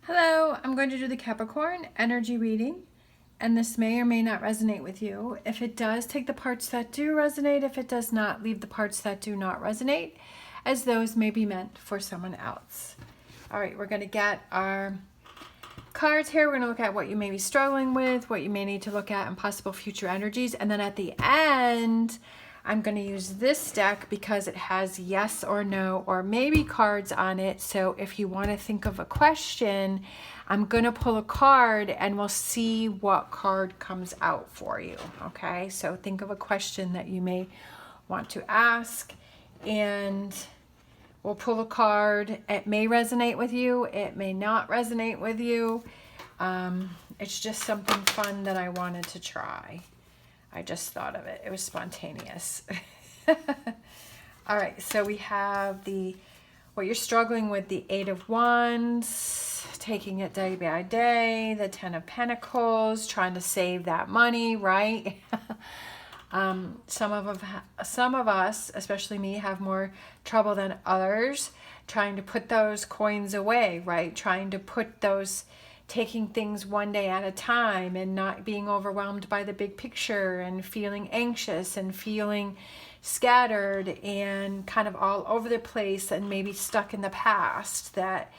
Hello, I'm going to do the Capricorn energy reading, and this may or may not resonate with you. If it does, take the parts that do resonate. If it does not, leave the parts that do not resonate, as those may be meant for someone else. All right, we're going to get our cards here. We're going to look at what you may be struggling with, what you may need to look at, and possible future energies. And then at the end, I'm going to use this deck because it has yes or no or maybe cards on it. So if you want to think of a question, I'm going to pull a card and we'll see what card comes out for you. Okay, so think of a question that you may want to ask and we'll pull a card. It may resonate with you. It may not resonate with you. It's just something fun that I wanted to try. I just thought of it. It was spontaneous. All right, so we have what you're struggling with, the Eight of Wands, taking it day by day, the Ten of Pentacles, trying to save that money, right? Some of us, especially me, have more trouble than others trying to put those coins away, right? Trying to put those, taking things one day at a time and not being overwhelmed by the big picture and feeling anxious and feeling scattered and kind of all over the place and maybe stuck in the past, that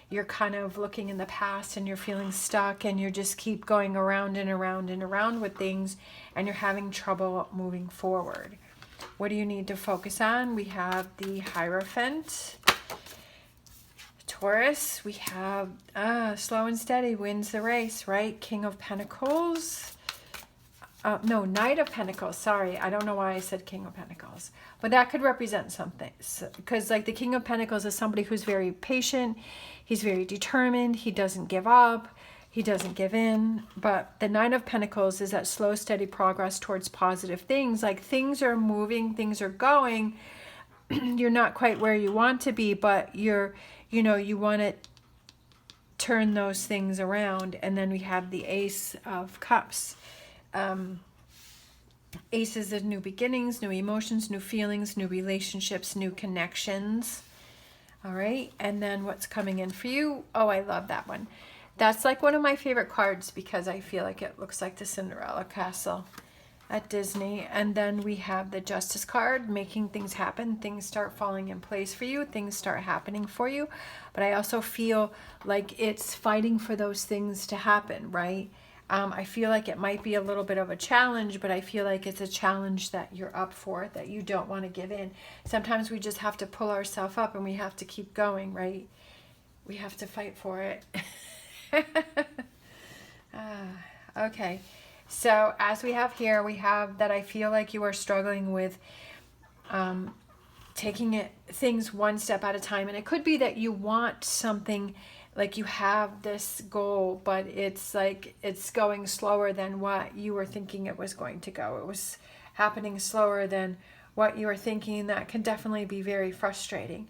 you're kind of looking in the past and you're feeling stuck and you just keep going around and around and around with things and you're having trouble moving forward. What do you need to focus on? We have the Hierophant. Taurus, we have slow and steady wins the race, right? King of Pentacles. No, Knight of Pentacles. Sorry, I don't know why I said King of Pentacles. But that could represent something. Because like the King of Pentacles is somebody who's very patient. He's very determined. He doesn't give up. He doesn't give in. But the Knight of Pentacles is that slow, steady progress towards positive things. Like things are moving, things are going. You're not quite where you want to be, but you want to turn those things around. And then we have the Ace of Cups. Aces of new beginnings, new emotions, new feelings, new relationships, new connections. All right. And then what's coming in for you? Oh, I love that one. That's like one of my favorite cards because I feel like it looks like the Cinderella castle at Disney. And then we have the Justice card, making things happen. Things start falling in place for you. Things start happening for you. But I also feel like it's fighting for those things to happen, right? I feel like it might be a little bit of a challenge, but I feel like it's a challenge that you're up for, that you don't want to give in. Sometimes we just have to pull ourselves up and we have to keep going, right? We have to fight for it. Okay. So as we have here, we have that I feel like you are struggling with taking things one step at a time. And it could be that you want something, like you have this goal, but it's like it's going slower than what you were thinking it was going to go. It was happening slower than what you were thinking. That can definitely be very frustrating.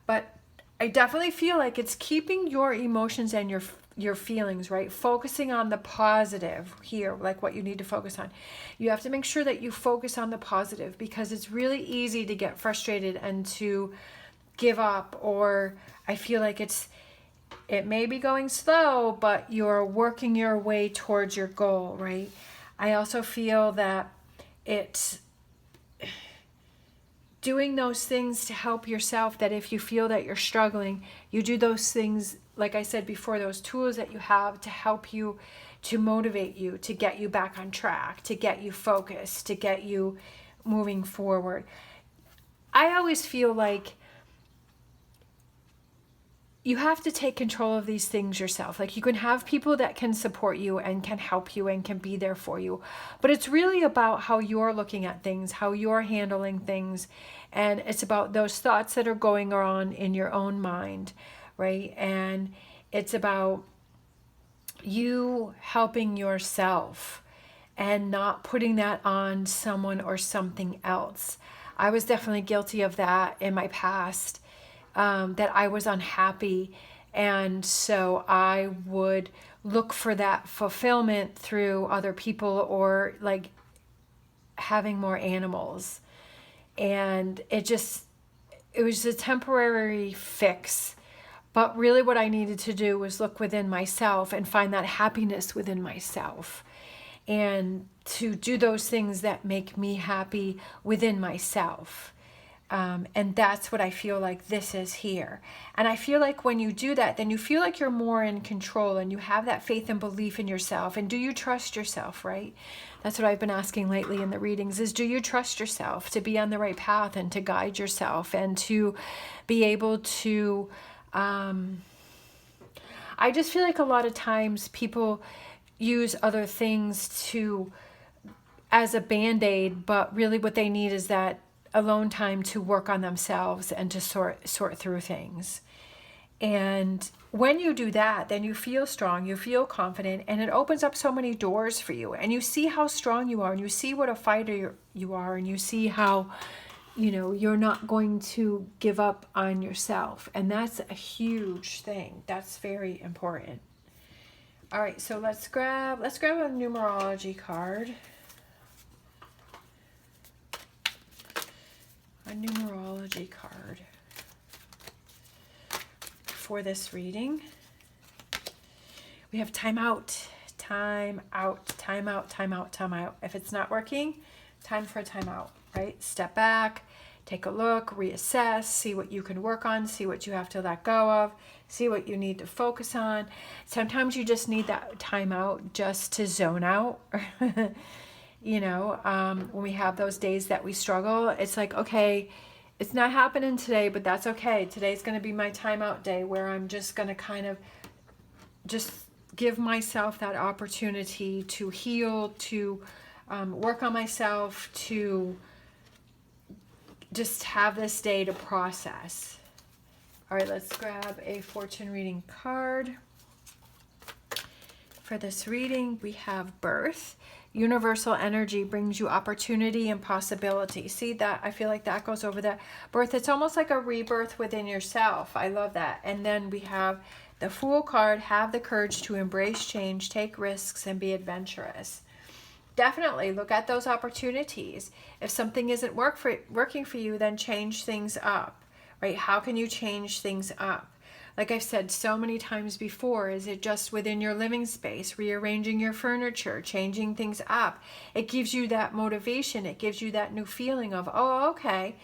But I definitely feel like it's keeping your emotions and your feelings, right? Focusing on the positive here, like what you need to focus on. You have to make sure that you focus on the positive because it's really easy to get frustrated and to give up, or I feel like it may be going slow, but you're working your way towards your goal, right? I also feel that it's doing those things to help yourself, that if you feel that you're struggling, you do those things, like I said before, those tools that you have to help you, to motivate you, to get you back on track, to get you focused, to get you moving forward. I always feel like you have to take control of these things yourself. Like you can have people that can support you and can help you and can be there for you. But it's really about how you're looking at things, how you're handling things. And it's about those thoughts that are going on in your own mind, right? And it's about you helping yourself and not putting that on someone or something else. I was definitely guilty of that in my past. That I was unhappy, and so I would look for that fulfillment through other people or like having more animals, and it was a temporary fix, But really what I needed to do was look within myself and find that happiness within myself, and to do those things that make me happy within myself. And that's what I feel like this is here. And I feel like when you do that, then you feel like you're more in control and you have that faith and belief in yourself. And do you trust yourself, right? That's what I've been asking lately in the readings is, do you trust yourself to be on the right path and to guide yourself and to be able to, I just feel like a lot of times people use other things as a band-aid, but really what they need is that alone time to work on themselves and to sort through things. And when you do that, then you feel strong, you feel confident, and it opens up so many doors for you. And you see how strong you are, and you see what a fighter you are, and you see how, you're not going to give up on yourself. And that's a huge thing. That's very important. All right, so let's grab a numerology card. A numerology card for this reading. We have time out, time out, time out, time out, time out. If it's not working, time for a time out, right? Step back, take a look, reassess, see what you can work on, see what you have to let go of, see what you need to focus on. Sometimes you just need that time out just to zone out. When we have those days that we struggle, it's like, okay, it's not happening today, but that's okay. Today's going to be my timeout day where I'm just going to kind of just give myself that opportunity to heal, to work on myself, to just have this day to process. All right, let's grab a fortune reading card. For this reading, we have birth. Universal energy brings you opportunity and possibility. See that? I feel like that goes over that birth. It's almost like a rebirth within yourself. I love that. And then we have the Fool card. Have the courage to embrace change, take risks, and be adventurous. Definitely look at those opportunities. If something isn't working for you, then change things up, right? How can you change things up? Like I've said so many times before, is it just within your living space, rearranging your furniture, changing things up? It gives you that motivation. It gives you that new feeling of, oh, okay,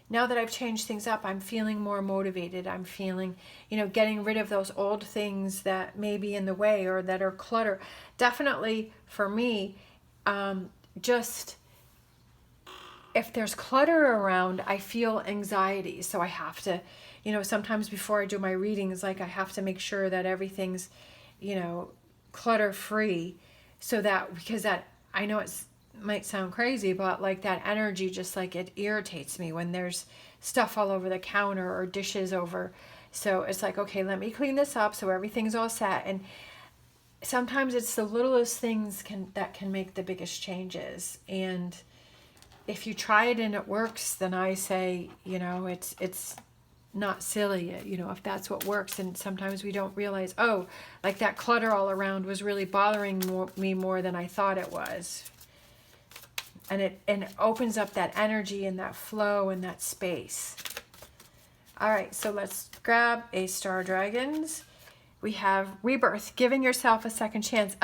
now that I've changed things up, I'm feeling more motivated. I'm feeling, getting rid of those old things that may be in the way or that are clutter. Definitely for me, just if there's clutter around, I feel anxiety. So I have to, sometimes before I do my readings, like I have to make sure that everything's, clutter free, so that, because that, I know it might sound crazy, but like that energy, just like it irritates me when there's stuff all over the counter or dishes over. So it's like, okay, let me clean this up so everything's all set. And sometimes it's the littlest things that can make the biggest changes. And if you try it and it works, then I say, it's not silly, if that's what works. And sometimes we don't realize, oh, like that clutter all around was really bothering me more than I thought it was. And it opens up that energy and that flow and that space. All right, so let's grab a Star Dragons. We have rebirth, giving yourself a second chance.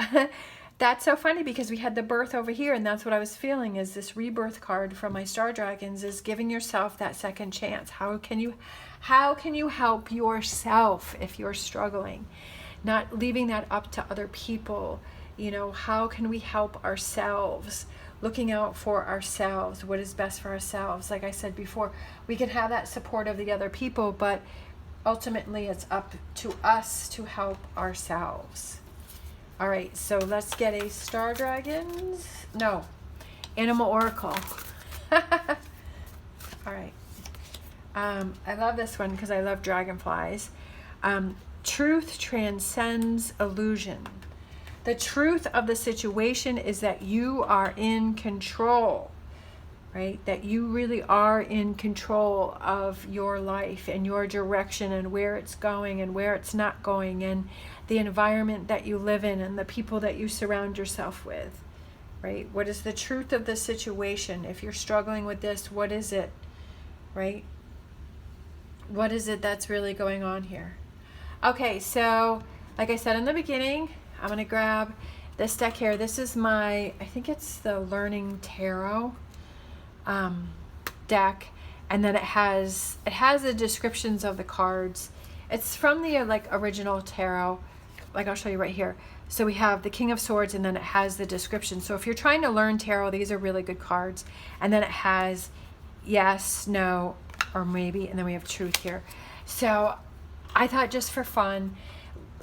That's so funny because we had the birth over here, and that's what I was feeling, is this rebirth card from my Star Dragons is giving yourself that second chance. How can you help yourself if you're struggling? Not leaving that up to other people. How can we help ourselves? Looking out for ourselves, what is best for ourselves. Like I said before, we can have that support of the other people, but ultimately it's up to us to help ourselves. All right, so let's get a Star Dragons. No, Animal Oracle. All right. I love this one because I love dragonflies. Truth transcends illusion. The truth of the situation is that you are in control, right? That you really are in control of your life and your direction and where it's going and where it's not going, and the environment that you live in and the people that you surround yourself with, right? What is the truth of the situation? If you're struggling with this, what is it, right? What is it that's really going on here? Okay, so like I said in the beginning, I'm going to grab this deck here. This is my, I think it's the Learning Tarot deck, and then it has the descriptions of the cards. It's from the like original tarot. Like I'll show you right here. So we have the King of Swords, and then it has the description. So if you're trying to learn tarot, these are really good cards. And then it has yes, no, or maybe, and then we have truth here. So I thought just for fun,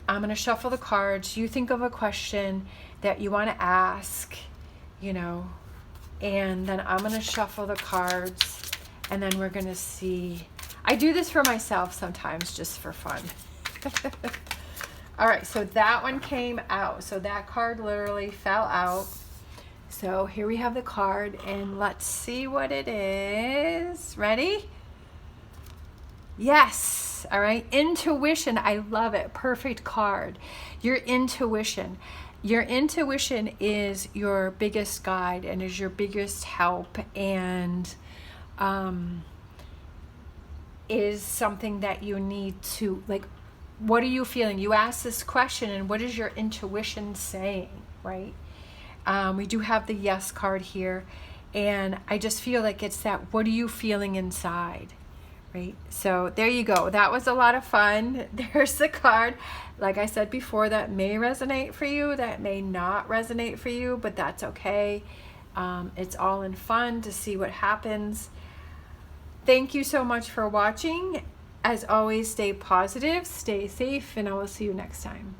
I'm going to shuffle the cards. You think of a question that you want to ask, you know, and then I'm going to shuffle the cards, and then we're going to see. I do this for myself sometimes just for fun. All right, so that one came out. So that card literally fell out. So here we have the card, and let's see what it is. Ready? Yes. All right. Intuition. I love it. Perfect card. Your intuition. Your intuition is your biggest guide and is your biggest help, and is something that you need to, like, what are you feeling? You ask this question, and what is your intuition saying, right? We do have the yes card here, and I just feel like it's that, what are you feeling inside, right? So there you go. That was a lot of fun. There's the card. Like I said before, that may resonate for you, that may not resonate for you, but that's okay. It's all in fun to see what happens. Thank you so much for watching. As always, stay positive, stay safe, and I will see you next time.